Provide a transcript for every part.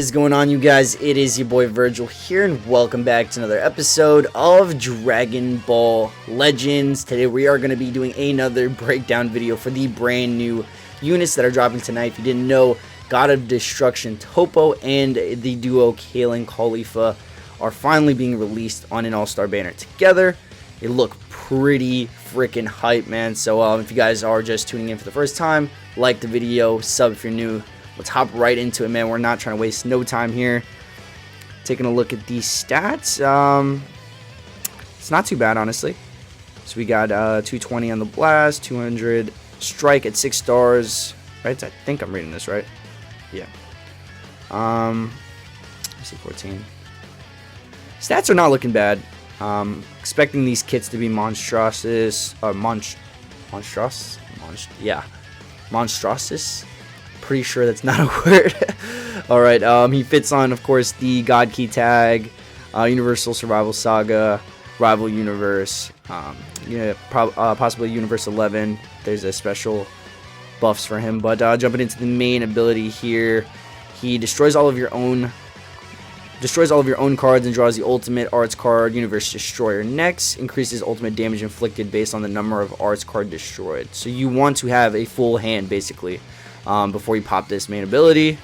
is going on, you guys? It is your boy Virgil here, and welcome back to another episode of Dragon Ball Legends. Today we are going to be doing another breakdown video for the brand new units that are dropping tonight. If you didn't know, God of Destruction TOPPO and the duo KALE and KAULIFA are finally being released on an all-star banner together. They look pretty freaking hype, man. So if you guys are just tuning in for the first time, like the video, sub if you're new. Let's hop right into it, man. We're not trying to waste no time here. Taking a look at these stats. It's not too bad, honestly. So we got 220 on the blast, 200 strike at 6 stars. Right? I think I'm reading this right. Yeah. Let's see, 14. Stats are not looking bad. Expecting these kits to be monstrous. Monstrous. Pretty sure that's not a word. All right. He fits on, of course, the God Key tag, Universal Survival Saga, Rival Universe, possibly Universe 11. There's a special buffs for him. But jumping into the main ability here, he destroys all of your own cards and draws the ultimate arts card, Universe Destroyer. Next, increases ultimate damage inflicted based on the number of arts card destroyed. So you want to have a full hand, basically, before you pop this main ability.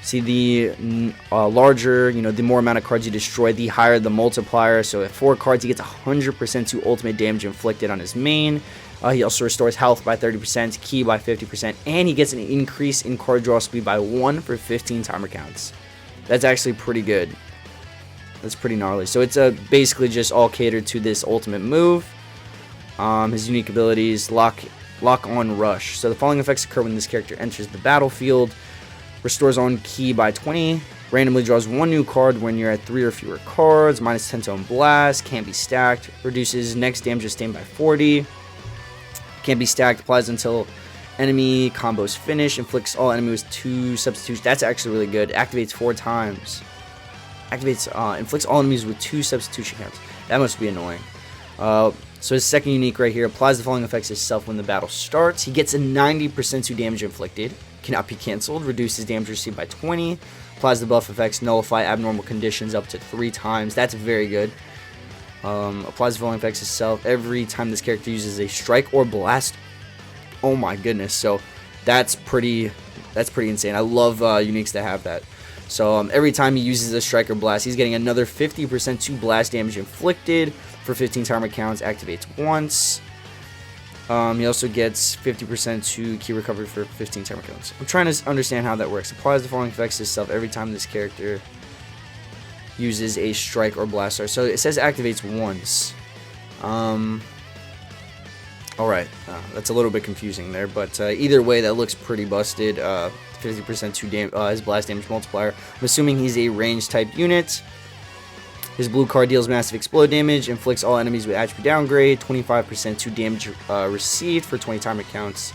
See, the larger, the more amount of cards you destroy, the higher the multiplier. So at 4 cards, he gets 100% to ultimate damage inflicted on his main. He also restores health by 30%, ki by 50%, and he gets an increase in card draw speed by 1 for 15 timer counts. That's actually pretty good. That's pretty gnarly. So it's basically just all catered to this ultimate move. His unique abilities, lock on rush. So the following effects occur when this character enters the battlefield. Restores own ki by 20. Randomly draws 1 new card when you're at 3 or fewer cards. Minus 10 to own blast. Can't be stacked. Reduces next damage sustained by 40. Can't be stacked. Applies until enemy combos finish. Inflicts all enemies with 2 substitutions. That's actually really good. Activates 4 times. Inflicts all enemies with 2 substitution counts. That must be annoying. So his second unique right here, applies the following effects himself when the battle starts. He gets a 90% to damage inflicted. Cannot be cancelled. Reduces damage received by 20. Applies the buff effects, nullify abnormal conditions up to 3 times. That's very good. Applies the following effects himself every time this character uses a strike or blast. Oh my goodness. So that's pretty insane. I love uniques that have that. So every time he uses a strike or blast, he's getting another 50% to blast damage inflicted for 15 timer counts. Activates once. He also gets 50% to ki recovery for 15 timer counts. I'm trying to understand how that works. Applies the following effects to itself every time this character uses a strike or blast star. So it says activates once. Alright, that's a little bit confusing there, but either way, that looks pretty busted. 50% to his blast damage multiplier. I'm assuming he's a range type unit. His blue card deals massive explode damage, inflicts all enemies with attribute downgrade, 25% to damage received for 20 timer counts.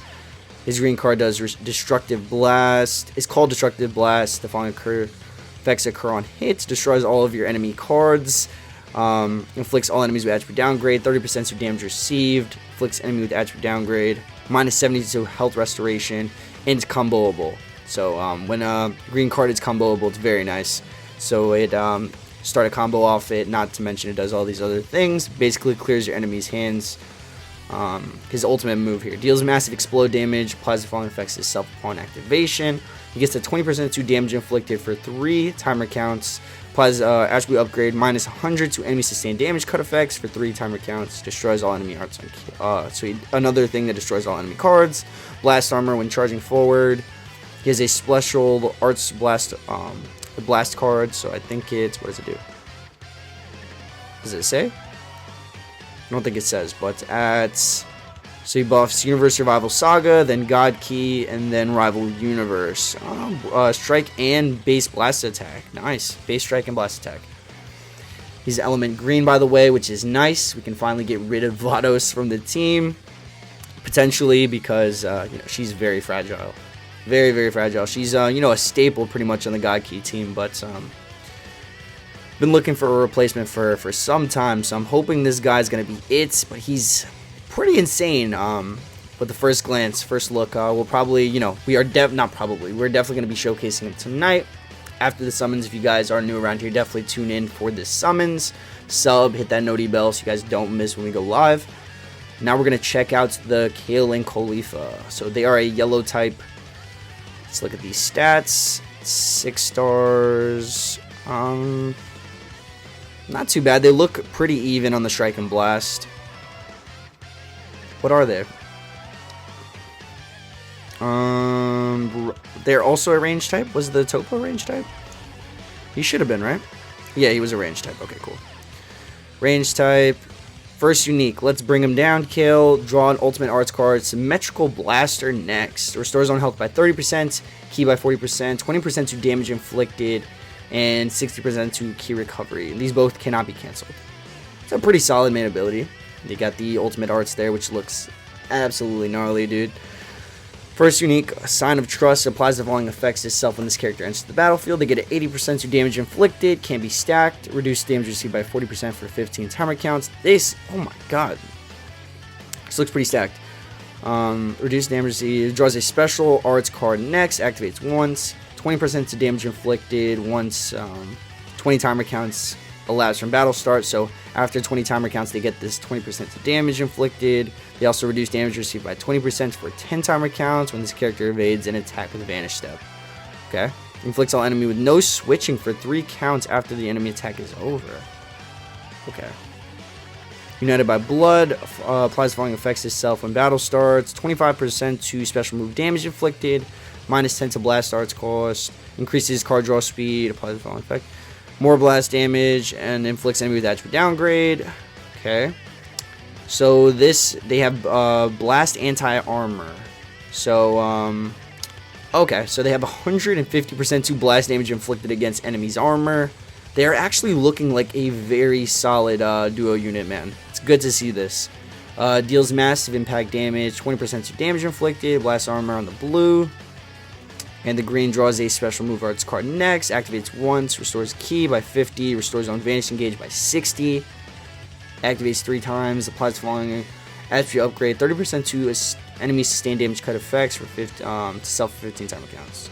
His green card does destructive blast. It's called destructive blast. The following effects occur on hits, destroys all of your enemy cards. Inflicts all enemies with attribute downgrade, 30% to damage received. Inflicts enemy with attribute downgrade, minus 70 to health restoration, and it's comboable. So when green card is comboable, it's very nice. So it start a combo off it, not to mention it does all these other things. Basically clears your enemy's hands. His ultimate move here deals massive explode damage, applies the following effects to itself upon activation. He gets a 20% to damage inflicted for 3 timer counts. Applies attribute upgrade, minus 100 to enemy sustained damage cut effects for 3 timer counts. Destroys all enemy arts. Another thing that destroys all enemy cards. Blast armor when charging forward. He has a special arts blast, the blast card. So I think it's, what does it do? Does it say? I don't think it says, but so he buffs Universe Survival Saga, then God Key, and then Rival Universe. Strike and base blast attack. Nice. Base strike and blast attack. He's element green, by the way, which is nice. We can finally get rid of Vados from the team. Potentially because, she's very fragile. Very, very fragile. She's, a staple pretty much on the God Key team, but been looking for a replacement for some time, so I'm hoping this guy's going to be it, but he's pretty insane. But the first glance, first look, we'll probably, you know, we're definitely going to be showcasing them tonight after the summons. If you guys are new around here, definitely tune in for the summons. Sub, hit that noti bell so you guys don't miss when we go live. Now we're going to check out the KALE and KAULIFA. So they are a yellow type. Let's look at these stats. 6 stars. Not too bad. They look pretty even on the strike and blast. What are they? They're also a range type. Was the TOPPO range type? He should have been, right? Yeah, he was a range type. Okay, cool. Range type. First unique. Let's bring him down. KALE. Draw an ultimate arts card. Symmetrical Blaster next. Restores own health by 30%. Ki by 40%. 20% to damage inflicted. And 60% to ki recovery. These both cannot be cancelled. It's a pretty solid main ability. They got the ultimate arts there, which looks absolutely gnarly, dude. First unique, Sign of Trust, applies the following effects to itself when this character enters the battlefield. They get an 80% to damage inflicted, can be stacked, reduce damage received by 40% for 15 timer counts. This, oh my god, this looks pretty stacked. Reduce damage received, draws a special arts card next, activates once, 20% to damage inflicted once, 20 timer counts elapsed from battle start. So after 20 timer counts, they get this 20% to damage inflicted. They also reduce damage received by 20% for 10 timer counts when this character evades an attack with a vanish step. Okay. Inflicts all enemy with no switching for 3 counts after the enemy attack is over. Okay. United by Blood, applies the following effects to itself when battle starts. 25% to special move damage inflicted. Minus 10 to blast arts cost. Increases card draw speed. Applies the following effect. More blast damage and inflicts enemy with attribute downgrade. Okay. So this, they have blast anti-armor. So, okay. So they have 150% to blast damage inflicted against enemies' armor. They are actually looking like a very solid duo unit, man. It's good to see this. Deals massive impact damage, 20% to damage inflicted, blast armor on the blue. And the green draws a special move arts card next, activates once, restores ki by 50, restores on vanish engage by 60, activates 3 times, applies the following attribute upgrade, 30% to enemy sustained damage cut effects for self 15 timer counts.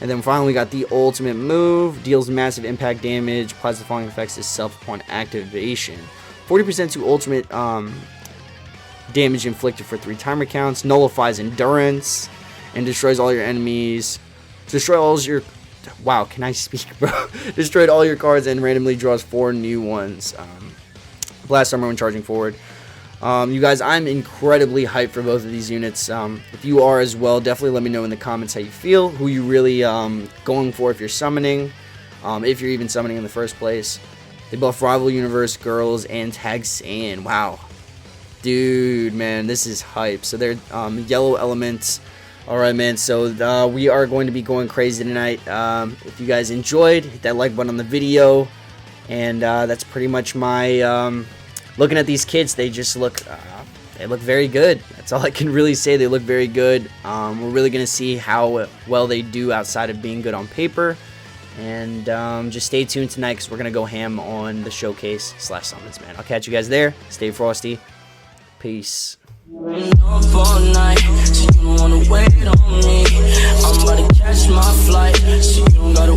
And then finally we got the ultimate move, deals massive impact damage, applies the following effects to self upon activation. 40% to ultimate damage inflicted for 3 timer counts, nullifies endurance, and destroys all your enemies. Destroy all your... Wow, can I speak, bro? Destroyed all your cards and randomly draws 4 new ones. Blast armor when charging forward. You guys, I'm incredibly hyped for both of these units. If you are as well, definitely let me know in the comments how you feel. Who you really going for if you're summoning. If you're even summoning in the first place. They buff Rival Universe, Girls, and Tag Sand. Wow. Dude, man, this is hype. So they're yellow elements. Alright, man, so we are going to be going crazy tonight. If you guys enjoyed, hit that like button on the video. And that's pretty much my looking at these kids. They just look they look very good. That's all I can really say. They look very good. We're really going to see how well they do outside of being good on paper. And just stay tuned tonight because we're going to go ham on the showcase / summons, man. I'll catch you guys there. Stay frosty. Peace. Up all night, so you don't wanna wait on me. I'm about to catch my flight, so you don't gotta